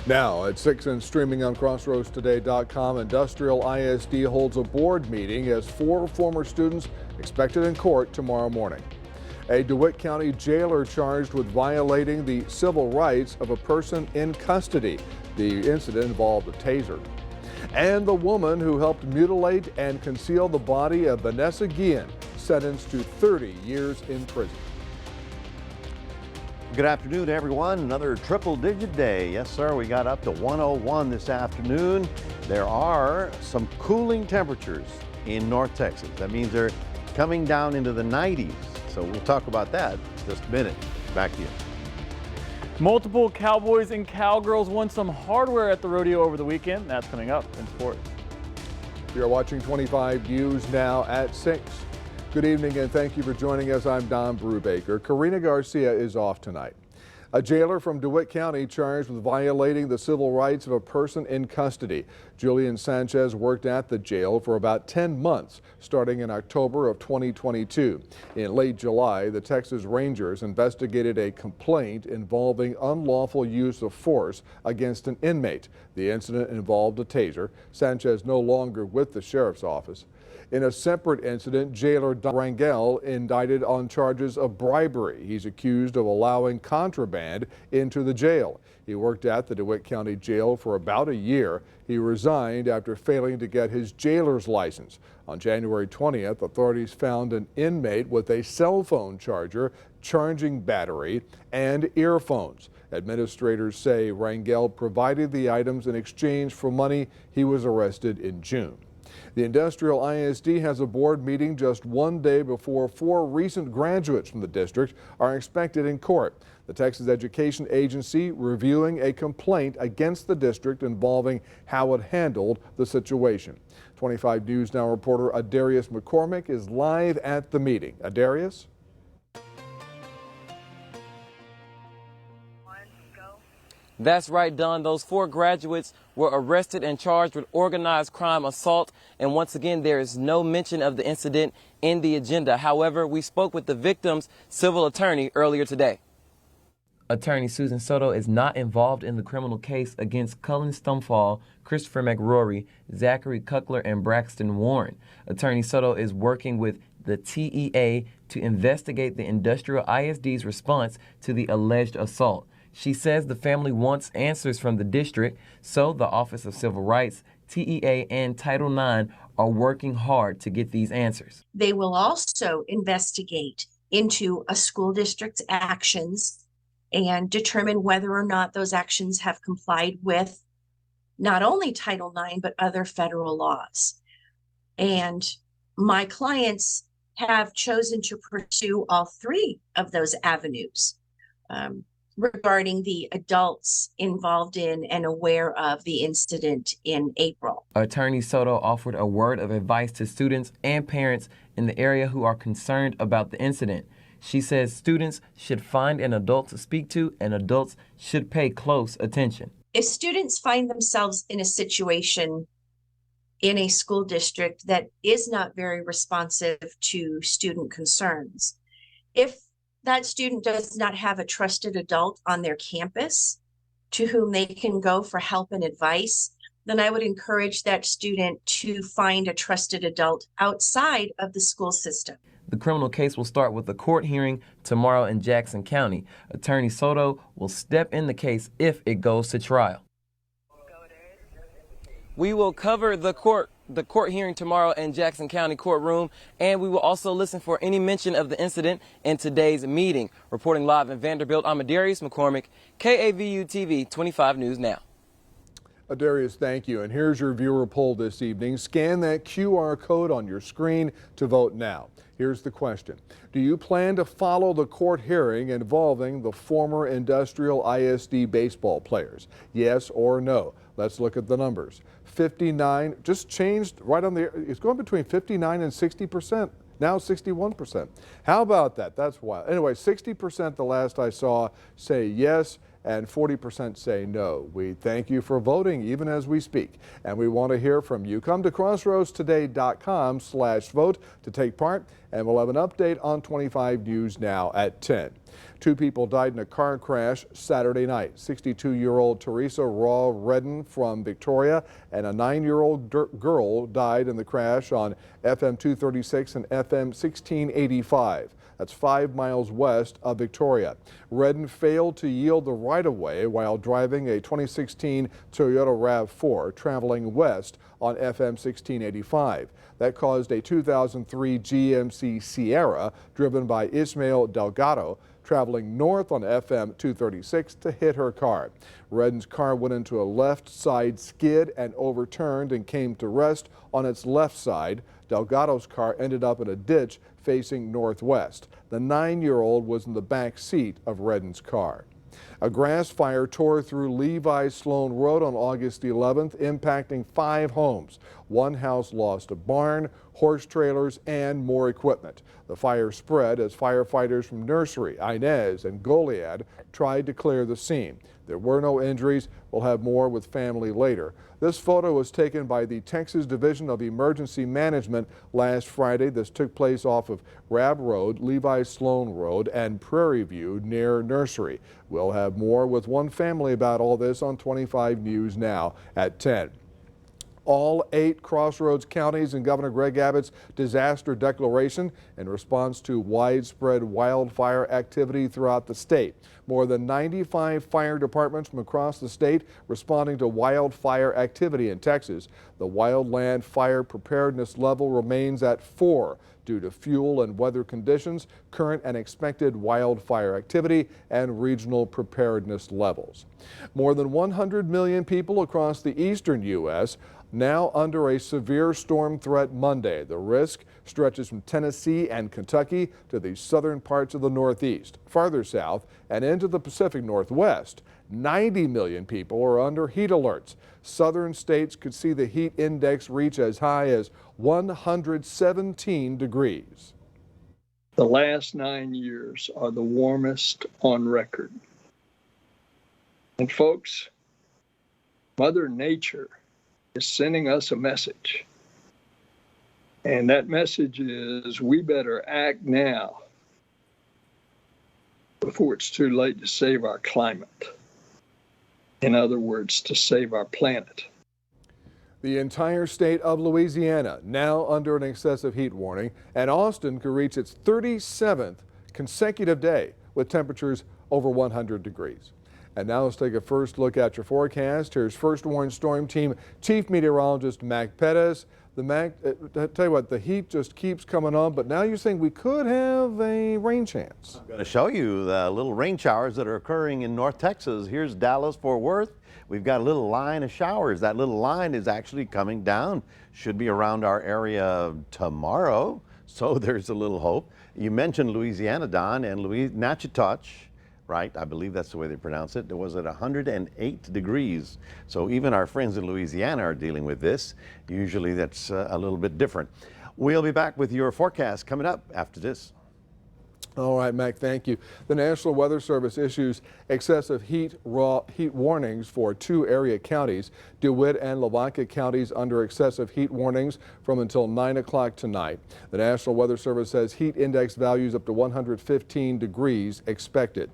Now at 6 and streaming on crossroadstoday.com, Industrial ISD holds a board meeting as 4 former students expected in court tomorrow morning. A DeWitt County jailer charged with violating the civil rights of a person in custody. The incident involved a taser. And the woman who helped mutilate and conceal the body of Vanessa Guillen sentenced to 30 years in prison. Good afternoon, everyone. Another triple-digit day. Yes, sir, we got up to 101 this afternoon. There are some cooling temperatures in North Texas. That means they're coming down into the 90s. So we'll talk about that in just a minute. Back to you. Multiple cowboys and cowgirls won some hardware at the rodeo over the weekend. That's coming up in sports. You're watching 25 News now at 6. Good evening and thank you for joining us. I'm Don Brubaker. Karina Garcia is off tonight. A jailer from DeWitt County charged with violating the civil rights of a person in custody. Julian Sanchez worked at the jail for about 10 months, starting in October of 2022. In late July, the Texas Rangers investigated a complaint involving unlawful use of force against an inmate. The incident involved a taser. Sanchez no longer with the sheriff's office. In a separate incident, jailer Don Rangel indicted on charges of bribery. He's accused of allowing contraband into the jail. He worked at the DeWitt County Jail for about a year. He resigned after failing to get his jailer's license. On January 20th, authorities found an inmate with a cell phone charger, charging battery, and earphones. Administrators say Rangel provided the items in exchange for money. He was arrested in June. The Industrial ISD has a board meeting just one day before 4 recent graduates from the district are expected in court. The Texas Education Agency reviewing a complaint against the district involving how it handled the situation. 25 News Now reporter Adarius McCormick is live at the meeting. Adarius? That's right, Don. Those 4 graduates were arrested and charged with organized crime assault. And once again, there is no mention of the incident in the agenda. However, we spoke with the victim's civil attorney earlier today. Attorney Susan Soto is not involved in the criminal case against Cullen Stumfall, Christopher McRory, Zachary Kuckler, and Braxton Warren. Attorney Soto is working with the TEA to investigate the Industrial ISD's response to the alleged assault. She says the family wants answers from the district, so the Office of Civil Rights, TEA, and Title IX are working hard to get these answers. They will also investigate into a school district's actions and determine whether or not those actions have complied with not only Title IX, but other federal laws. And my clients have chosen to pursue all 3 of those avenues. Regarding the adults involved in and aware of the incident in April. Attorney Soto offered a word of advice to students and parents in the area who are concerned about the incident. She says students should find an adult to speak to and adults should pay close attention. If students find themselves in a situation in a school district that is not very responsive to student concerns, if that student does not have a trusted adult on their campus to whom they can go for help and advice, then I would encourage that student to find a trusted adult outside of the school system. The criminal case will start with a court hearing tomorrow in Jackson County. Attorney Soto will step in the case if it goes to trial. We will cover the court hearing tomorrow in Jackson County courtroom, and we will also listen for any mention of the incident in today's meeting. Reporting live in Vanderbilt, I'm Adarius McCormick, KAVU TV 25 News Now. Adarius, thank you. And here's your viewer poll this evening. Scan that QR code on your screen to vote now. Here's the question. Do you plan to follow the court hearing involving the former Industrial ISD baseball players? Yes or no? Let's look at the numbers. 59, just changed right on the, it's going between 59 and 60%. Now 61%. How about that? That's wild. Anyway, 60% the last I saw say yes, and 40% say no. We thank you for voting even as we speak, and we want to hear from you. Come to crossroadstoday.com/vote to take part, and we'll have an update on 25 News Now at 10. 2 people died in a car crash Saturday night. 62-year-old Teresa Raw Redden from Victoria and a 9-year-old girl died in the crash on FM 236 and FM 1685. That's 5 miles west of Victoria. Redden failed to yield the right-of-way while driving a 2016 Toyota RAV4 traveling west on FM 1685. That caused a 2003 GMC Sierra driven by Ismael Delgado traveling north on FM 236 to hit her car. Redden's car went into a left side skid and overturned and came to rest on its left side. Delgado's car ended up in a ditch facing northwest. The 9-year-old was in the back seat of Redden's car. A grass fire tore through Levi Sloan Road on August 11th, impacting 5 homes. One house lost a barn, horse trailers, and more equipment. The fire spread as firefighters from Nursery, Inez, and Goliad tried to clear the scene. There were no injuries. We'll have more with family later. This photo was taken by the Texas Division of Emergency Management last Friday. This took place off of Rab Road, Levi Sloan Road, and Prairie View near Nursery. We'll have more with one family about all this on 25 News Now at 10. All 8 Crossroads counties in Governor Greg Abbott's disaster declaration in response to widespread wildfire activity throughout the state. More than 95 fire departments from across the state responding to wildfire activity in Texas. The wildland fire preparedness level remains at 4 due to fuel and weather conditions, current and expected wildfire activity, and regional preparedness levels. More than 100 million people across the eastern U.S. now under a severe storm threat Monday. The risk stretches from Tennessee and Kentucky to the southern parts of the Northeast, farther south and into the Pacific Northwest. 90 million people are under heat alerts. Southern states could see the heat index reach as high as 117 degrees. The last 9 years are the warmest on record. And folks, Mother Nature is sending us a message. And that message is we better act now before it's too late to save our climate. In other words, to save our planet. The entire state of Louisiana now under an excessive heat warning, and Austin could reach its 37th consecutive day with temperatures over 100 degrees. And now let's take a first look at your forecast. Here's First Warn Storm Team Chief Meteorologist Mac Pettis. I tell you what, the heat just keeps coming on, but now you're saying we could have a rain chance. I'm going to show you the little rain showers that are occurring in North Texas. Here's Dallas, Fort Worth. We've got a little line of showers. That little line is actually coming down. Should be around our area tomorrow, so there's a little hope. You mentioned Louisiana, Don, and Natchitoches. Right, I believe that's the way they pronounce it. It was at 108 degrees. So even our friends in Louisiana are dealing with this. Usually that's a little bit different. We'll be back with your forecast coming up after this. All right, Mac, thank you. The National Weather Service issues excessive heat warnings for 2 area counties. DeWitt and Lavaca counties under excessive heat warnings from until 9 o'clock tonight. The National Weather Service says heat index values up to 115 degrees expected.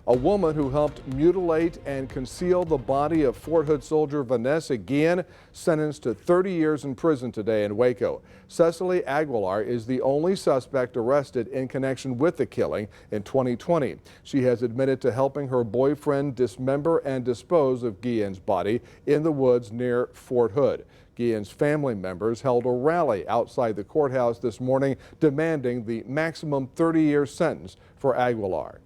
A woman who helped mutilate and conceal the body of Fort Hood soldier Vanessa Guillen sentenced to 30 years in prison today in Waco. Cecily Aguilar is the only suspect arrested in connection with the killing in 2020. She has admitted to helping her boyfriend dismember and dispose of Guillen's body in the woods near Fort Hood. Guillen's family members held a rally outside the courthouse this morning demanding the maximum 30-year sentence for Aguilar.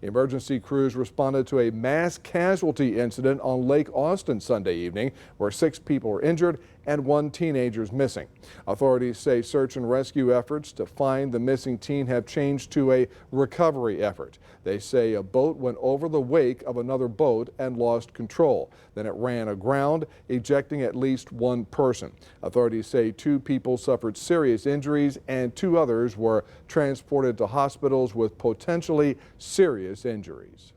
Emergency crews responded to a mass casualty incident on Lake Austin Sunday evening where 6 people were injured and 1 teenager is missing. Authorities say search and rescue efforts to find the missing teen have changed to a recovery effort. They say a boat went over the wake of another boat and lost control. Then it ran aground, ejecting at least 1 person. Authorities say 2 people suffered serious injuries and 2 others were transported to hospitals with potentially serious injuries.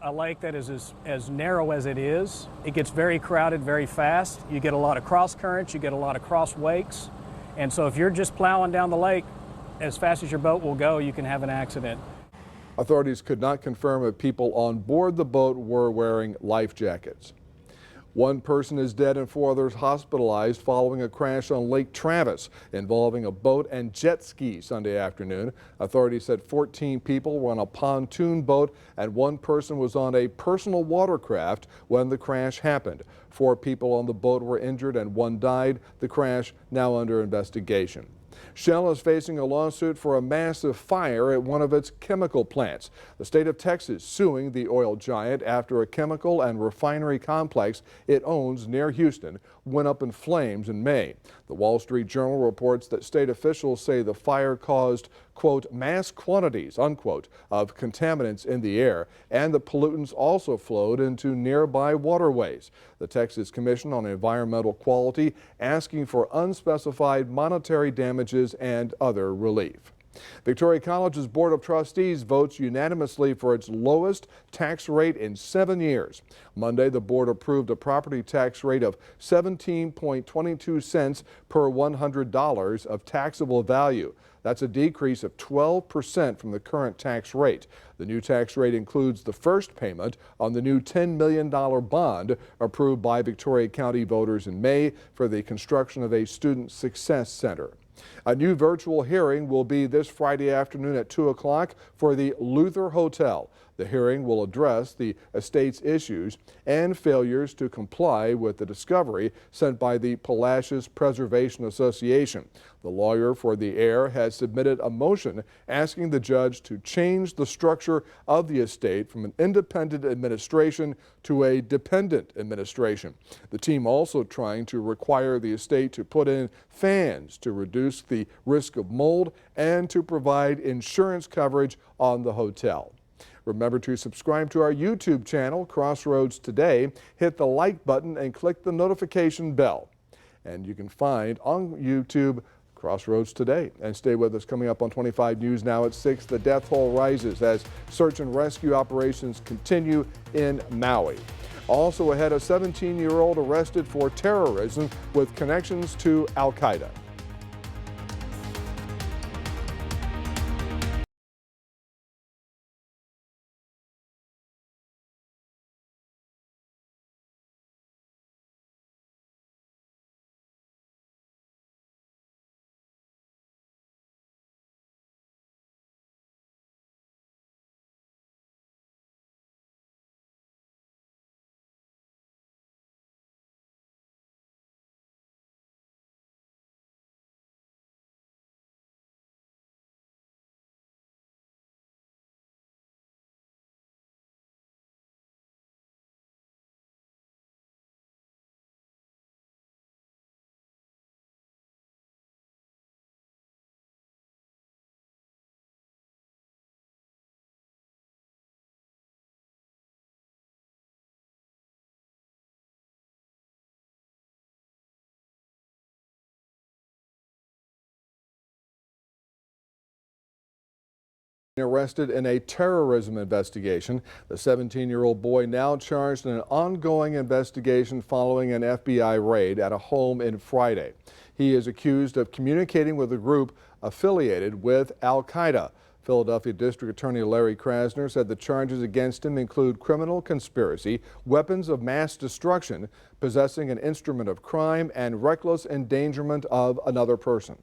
a lake that is as narrow as it is. It gets very crowded very fast. You get a lot of cross currents, you get a lot of cross wakes. And so if you're just plowing down the lake as fast as your boat will go, you can have an accident. Authorities could not confirm if people on board the boat were wearing life jackets. One person is dead and 4 others hospitalized following a crash on Lake Travis involving a boat and jet ski Sunday afternoon. Authorities said 14 people were on a pontoon boat and 1 person was on a personal watercraft when the crash happened. 4 people on the boat were injured and 1 died. The crash now under investigation. Shell is facing a lawsuit for a massive fire at one of its chemical plants. The state of Texas suing the oil giant after a chemical and refinery complex it owns near Houston went up in flames in May. The Wall Street Journal reports that state officials say the fire caused, quote, mass quantities, unquote, of contaminants in the air, and the pollutants also flowed into nearby waterways. The Texas Commission on Environmental Quality asking for unspecified monetary damages and other relief. Victoria College's Board of Trustees votes unanimously for its lowest tax rate in 7 years. Monday, the board approved a property tax rate of 17.22 cents per $100 of taxable value. That's a decrease of 12% from the current tax rate. The new tax rate includes the first payment on the new $10 million bond approved by Victoria County voters in May for the construction of a student success center. A new virtual hearing will be this Friday afternoon at 2 o'clock for the Luther Hotel. The hearing will address the estate's issues and failures to comply with the discovery sent by the Palacios Preservation Association. The lawyer for the heir has submitted a motion asking the judge to change the structure of the estate from an independent administration to a dependent administration. The team also trying to require the estate to put in fans to reduce the risk of mold and to provide insurance coverage on the hotel. Remember to subscribe to our YouTube channel, Crossroads Today. Hit the like button and click the notification bell. And you can find on YouTube Crossroads Today. And stay with us. Coming up on 25 News Now at 6, the death toll rises as search and rescue operations continue in Maui. Also ahead, a 17-year-old arrested for terrorism with connections to Al-Qaeda. Arrested in a terrorism investigation. The 17-year-old boy now charged in an ongoing investigation following an FBI raid at a home in Friday. He is accused of communicating with a group affiliated with Al-Qaeda. Philadelphia District Attorney Larry Krasner said the charges against him include criminal conspiracy, weapons of mass destruction, possessing an instrument of crime, and reckless endangerment of another person.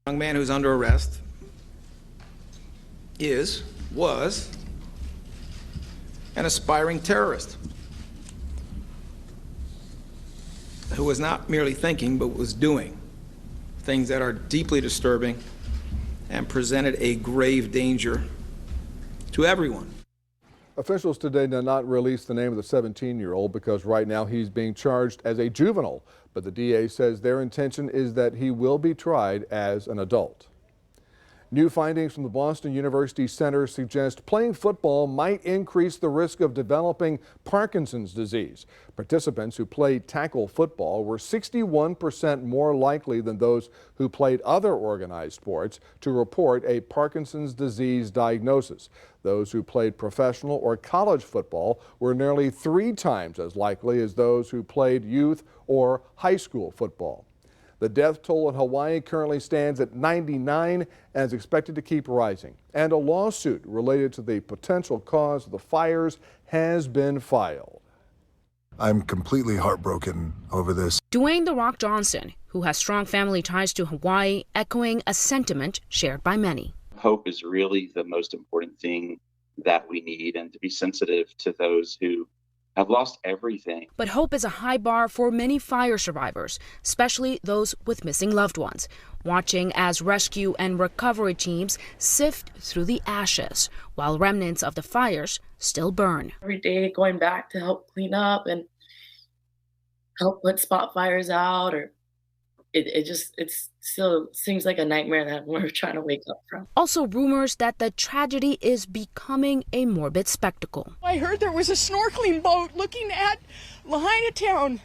The young man who's under arrest was an aspiring terrorist who was not merely thinking but was doing things that are deeply disturbing and presented a grave danger to everyone. Officials today did not release the name of the 17-year-old because right now he's being charged as a juvenile, but the DA says their intention is that he will be tried as an adult. New findings from the Boston University Center suggest playing football might increase the risk of developing Parkinson's disease. Participants who played tackle football were 61% more likely than those who played other organized sports to report a Parkinson's disease diagnosis. Those who played professional or college football were nearly 3 times as likely as those who played youth or high school football. The death toll in Hawaii currently stands at 99 and is expected to keep rising. And a lawsuit related to the potential cause of the fires has been filed. I'm completely heartbroken over this. Dwayne "The Rock" Johnson, who has strong family ties to Hawaii, echoing a sentiment shared by many. Hope is really the most important thing that we need, and to be sensitive to those who have lost everything. But hope is a high bar for many fire survivors, especially those with missing loved ones, watching as rescue and recovery teams sift through the ashes while remnants of the fires still burn. Every day going back to help clean up and help put spot fires out, or it still seems like a nightmare that we're trying to wake up from. Also rumors that the tragedy is becoming a morbid spectacle. I heard there was a snorkeling boat looking at Lahaina town.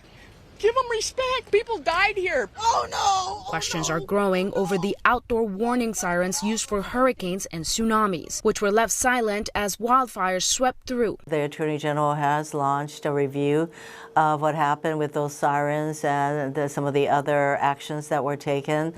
Give them respect. People died here. Oh no! Questions are growing over the outdoor warning sirens used for hurricanes and tsunamis, which were left silent as wildfires swept through. The Attorney General has launched a review of what happened with those sirens and some of the other actions that were taken.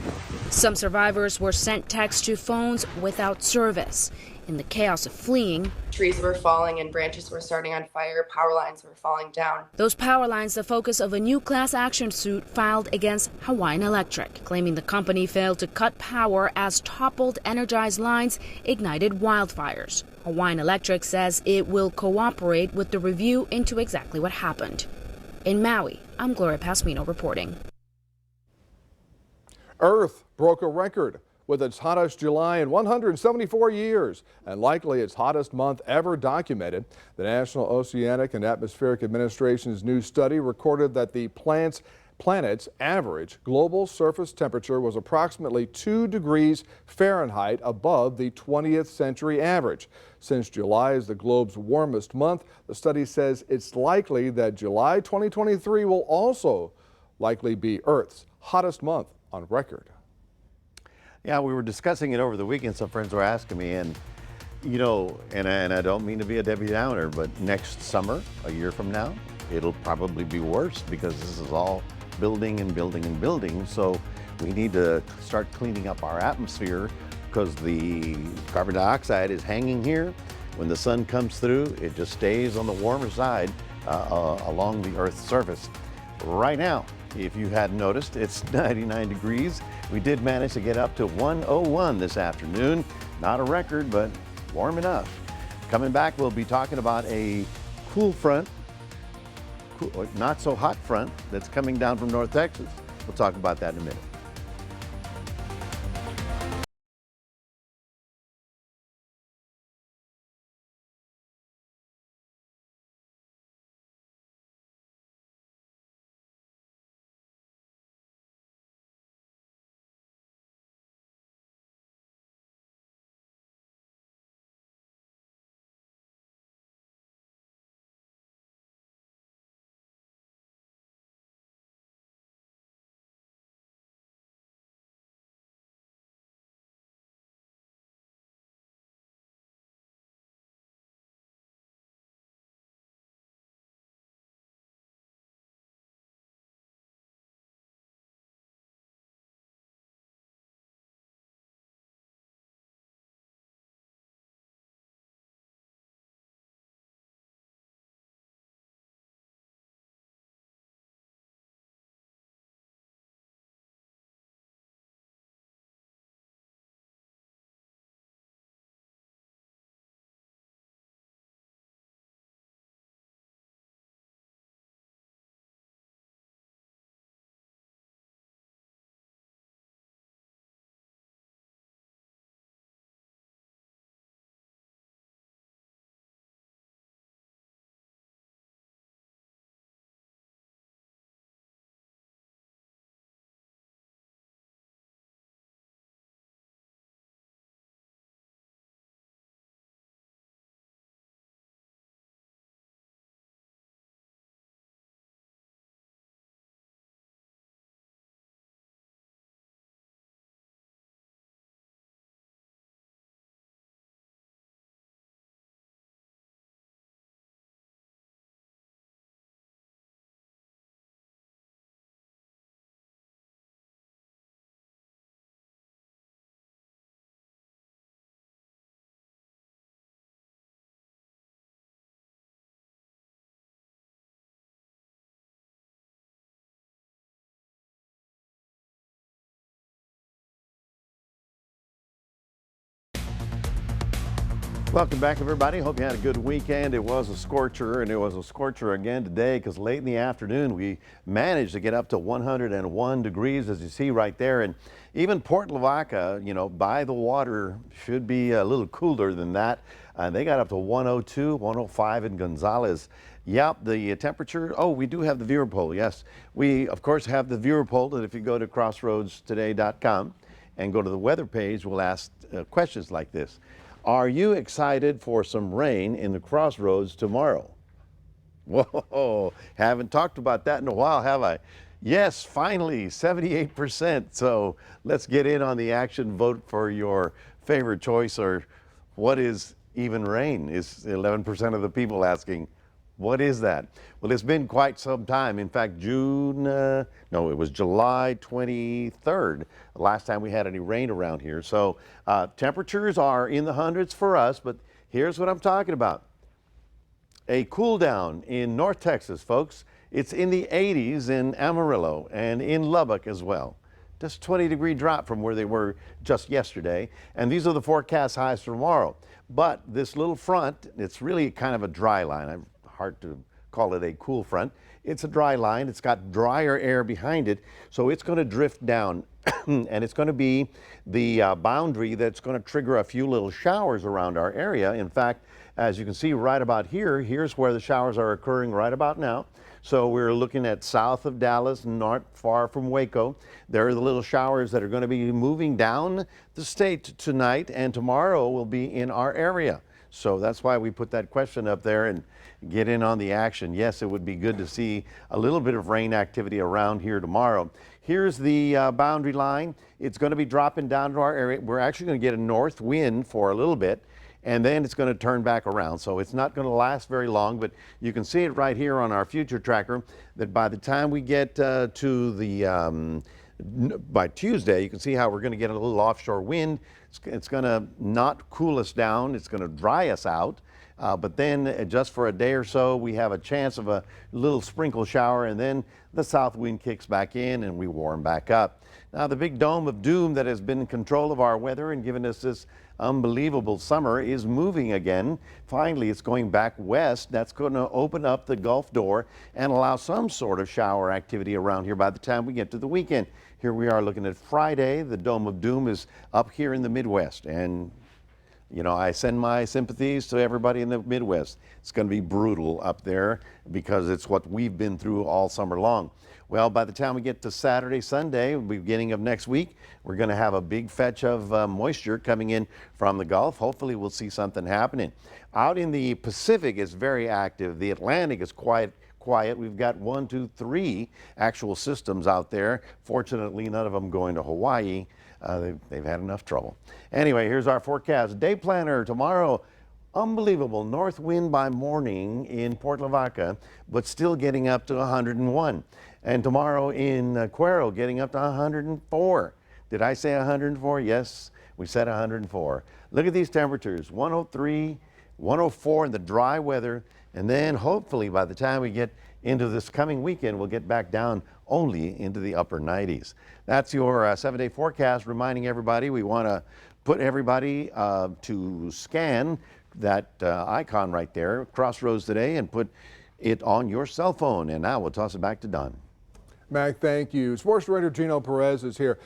Some survivors were sent texts to phones without service. In the chaos of fleeing, trees were falling and branches were starting on fire, power lines were falling down. Those power lines the focus of a new class action suit filed against Hawaiian Electric, claiming the company failed to cut power as toppled energized lines ignited wildfires. Hawaiian Electric says it will cooperate with the review into exactly what happened. In Maui, I'm Gloria Pasmino reporting. Earth broke a record with its hottest July in 174 years and likely its hottest month ever documented. The National Oceanic and Atmospheric Administration's new study recorded that the planet's average global surface temperature was approximately 2 degrees Fahrenheit above the 20th century average. Since July is the globe's warmest month, the study says it's likely that July 2023 will also likely be Earth's hottest month on record. Yeah, we were discussing it over the weekend. Some friends were asking me, and you know, and I don't mean to be a Debbie Downer, but next summer, a year from now, it'll probably be worse because this is all building and building and building. So we need to start cleaning up our atmosphere because the carbon dioxide is hanging here. When the sun comes through, it just stays on the warmer side along the Earth's surface. Right now, if you hadn't noticed, it's 99 degrees. We did manage to get up to 101 this afternoon. Not a record, but warm enough. Coming back, we'll be talking about a cool front, not so hot front that's coming down from North Texas. We'll talk about that in a minute. Welcome back, everybody. Hope you had a good weekend. It was a scorcher, and it was a scorcher again today because late in the afternoon we managed to get up to 101 degrees, as you see right there. And even Port Lavaca, you know, by the water, should be a little cooler than that. They got up to 102, 105 in Gonzales. Yep, the temperature. Oh, we do have the viewer poll. Yes, we, of course, have the viewer poll. And if you go to crossroadstoday.com and go to the weather page, we'll ask questions like this. Are you excited for some rain in the Crossroads tomorrow? Whoa, haven't talked about that in a while, have I? Yes, finally, 78%. So let's get in on the action. Vote for your favorite choice, or what is even rain? Is 11% of the people asking. What is that? Well, it's been quite some time. In fact, it was July 23rd, the last time we had any rain around here. So temperatures are in the hundreds for us, but here's what I'm talking about. A cool down in North Texas, folks. It's in the 80s in Amarillo and in Lubbock as well. Just 20-degree drop from where they were just yesterday. And these are the forecast highs for tomorrow. But this little front, it's really kind of a dry line. Hard to call it a cool front. It's a dry line. It's got drier air behind it, so it's going to drift down and it's going to be the boundary that's going to trigger a few little showers around our area. In fact, as you can see right about here, here's where the showers are occurring right about now. So we're looking at south of Dallas, not far from Waco. There are the little showers that are going to be moving down the state tonight, and tomorrow will be in our area. So that's why we put that question up there and get in on the action. Yes, it would be good to see a little bit of rain activity around here tomorrow. Here's the boundary line. It's going to be dropping down to our area. We're actually going to get a north wind for a little bit, and then it's going to turn back around. So it's not going to last very long, but you can see it right here on our future tracker that by the time we get to the by Tuesday, you can see how we're going to get a little offshore wind. It's going to not cool us down. It's going to dry us out. But then just for a day or so, we have a chance of a little sprinkle shower, and then the south wind kicks back in and we warm back up. Now, the big dome of doom that has been in control of our weather and given us this unbelievable summer is moving again. Finally, it's going back west. That's going to open up the Gulf door and allow some sort of shower activity around here by the time we get to the weekend. Here we are looking at Friday. The dome of doom is up here in the Midwest, and you know, I send my sympathies to everybody in the Midwest. It's going to be brutal up there because it's what we've been through all summer long. Well, by the time we get to Saturday, Sunday, beginning of next week, we're going to have a big fetch of moisture coming in from the Gulf. Hopefully, we'll see something happening. Out in the Pacific, it's very active. The Atlantic is quiet. We've got 1, 2, 3 actual systems out there. Fortunately, none of them going to Hawaii. They've had enough trouble. Anyway, here's our forecast. Day planner tomorrow. Unbelievable north wind by morning in Port Lavaca, but still getting up to 101. And tomorrow in Cuero, getting up to 104. Did I say 104? Yes, we said 104. Look at these temperatures, 103, 104 in the dry weather. And then hopefully by the time we get into this coming weekend, we'll get back down only into the upper 90s. That's your 7-day forecast, reminding everybody we want to put everybody to scan that icon right there, Crossroads Today, and put it on your cell phone. And now we'll toss it back to Don. Mac, thank you. Sports director Gino Perez is here.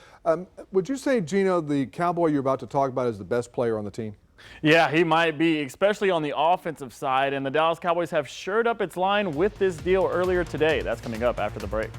Would you say, Gino, the Cowboy you're about to talk about is the best player on the team? Yeah, he might be, especially on the offensive side. And the Dallas Cowboys have shored up its line with this deal earlier today. That's coming up after the break.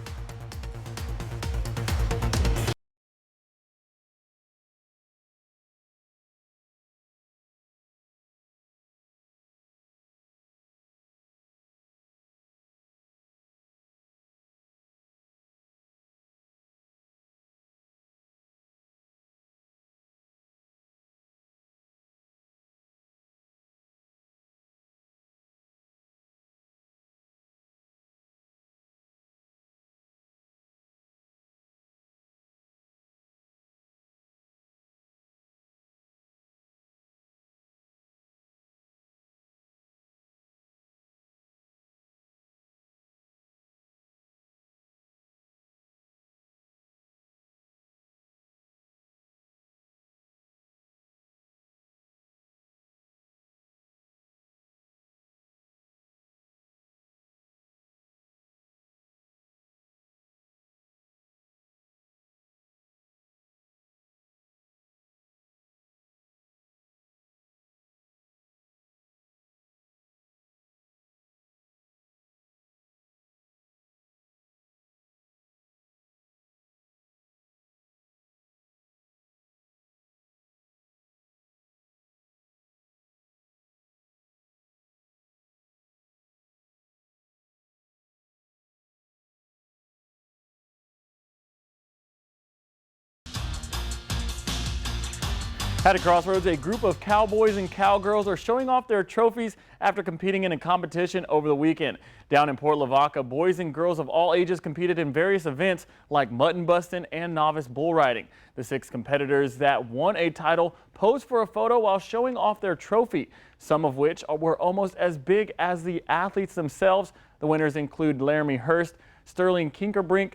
At a crossroads, a group of cowboys and cowgirls are showing off their trophies after competing in a competition over the weekend. Down in Port Lavaca, boys and girls of all ages competed in various events like mutton busting and novice bull riding. The 6 competitors that won a title posed for a photo while showing off their trophy, some of which were almost as big as the athletes themselves. The winners include Laramie Hurst, Sterling Kinkerbrink,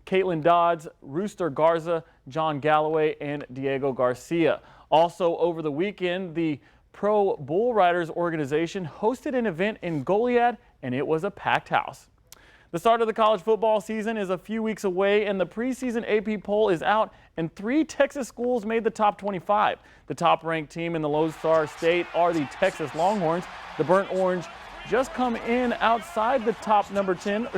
Caitlin Dodds, Rooster Garza, John Galloway, and Diego Garcia. Also over the weekend, the Pro Bull Riders organization hosted an event in Goliad, and it was a packed house. The start of the college football season is a few weeks away, and the preseason AP poll is out, and 3 Texas schools made the top 25. The top-ranked team in the Lone Star State are the Texas Longhorns. The Burnt Orange just come in outside the top number 10,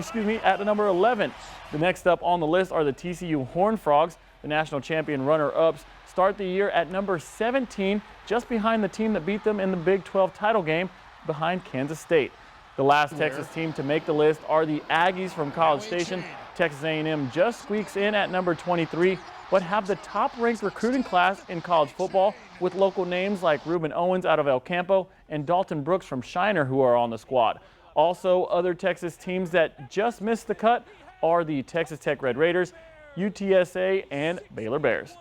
at number 11. The next up on the list are the TCU Horned Frogs. The national champion runner-ups start the year at number 17, just behind the team that beat them in the Big 12 title game, behind Kansas State. The last Texas team to make the list are the Aggies from College Station. Texas A&M just squeaks in at number 23, but have the top-ranked recruiting class in college football, with local names like Reuben Owens out of El Campo and Dalton Brooks from Shiner who are on the squad. Also, other Texas teams that just missed the cut are the Texas Tech Red Raiders, UTSA, and Baylor Bears.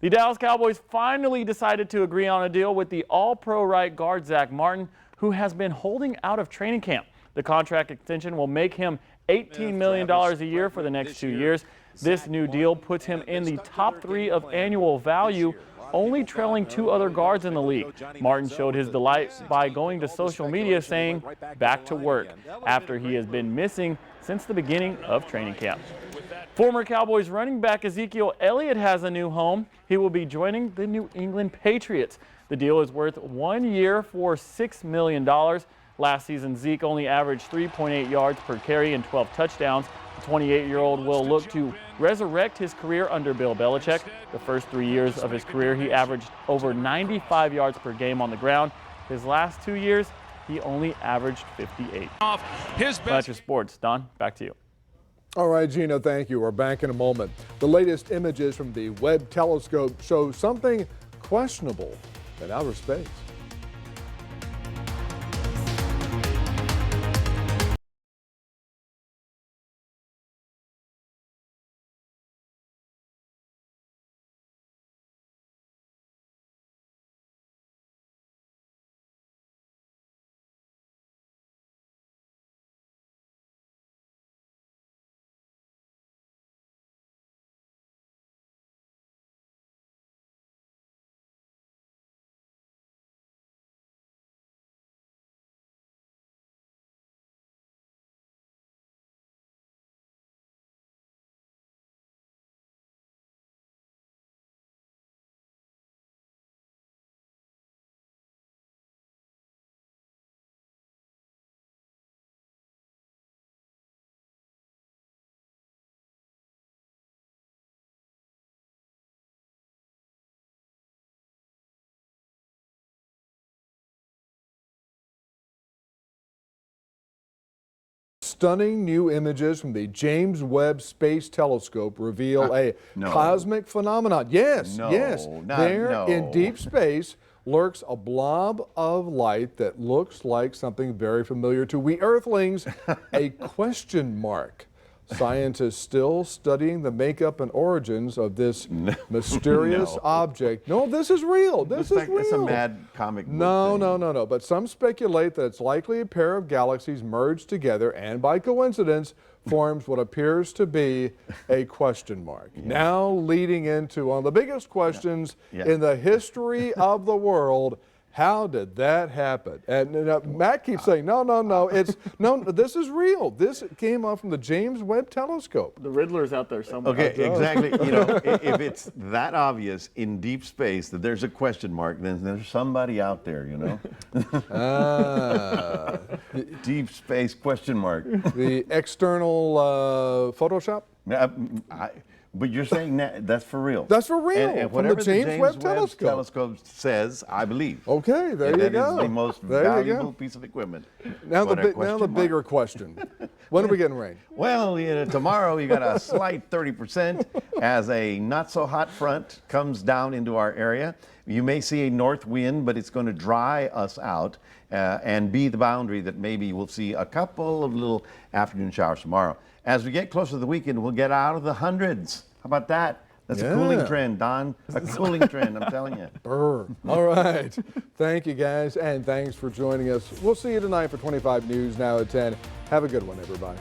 The Dallas Cowboys finally decided to agree on a deal with the all-pro right guard Zach Martin, who has been holding out of training camp. The contract extension will make him $18 million a year for the next 2 years. This new deal puts him in the top 3 of annual value, only trailing 2 other guards in the league. Martin showed his delight by going to social media saying, "Back to work," after he has been missing since the beginning of training camp. Former Cowboys running back Ezekiel Elliott has a new home. He will be joining the New England Patriots. The deal is worth 1 year for $6 million. Last season, Zeke only averaged 3.8 yards per carry and 12 touchdowns. The 28-year-old will look to resurrect his career under Bill Belichick. The first 3 years of his career, he averaged over 95 yards per game on the ground. His last 2 years, he only averaged 58. That's your sports. Don, back to you. All right, Gino, thank you. We're back in a moment. The latest images from the Webb telescope show something questionable in outer space. Stunning new images from the James Webb Space Telescope reveal a cosmic phenomenon. Yes, in deep space lurks a blob of light that looks like something very familiar to we Earthlings, a question mark. Scientists still studying the makeup and origins of this mysterious object. No, this is real. This is real. It's a mad comic book No. But some speculate that it's likely a pair of galaxies merged together and by coincidence forms what appears to be a question mark. Now leading into one of the biggest questions in the history of the world. How did that happen? And Matt keeps saying, no, this is real. This came up from the James Webb Telescope. The Riddler's out there somewhere. Okay, exactly. You know, if it's that obvious in deep space that there's a question mark, then there's somebody out there, you know? Deep space question mark. The external Photoshop? But you're saying that's for real. That's for real. And from whatever the James Webb Telescope says, I believe. Okay, there you go. That is the most valuable piece of equipment. Now the bigger question. When are we getting rain? Well, tomorrow you got a slight 30%. as a not so hot front comes down into our area. You may see a north wind, but it's going to dry us out and be the boundary that maybe we'll see a couple of little afternoon showers tomorrow. As we get closer to the weekend, we'll get out of the hundreds. How about that? That's a cooling trend, Don. A cooling trend, I'm telling you. All right. Thank you, guys, and thanks for joining us. We'll see you tonight for 25 News now at 10. Have a good one, everybody.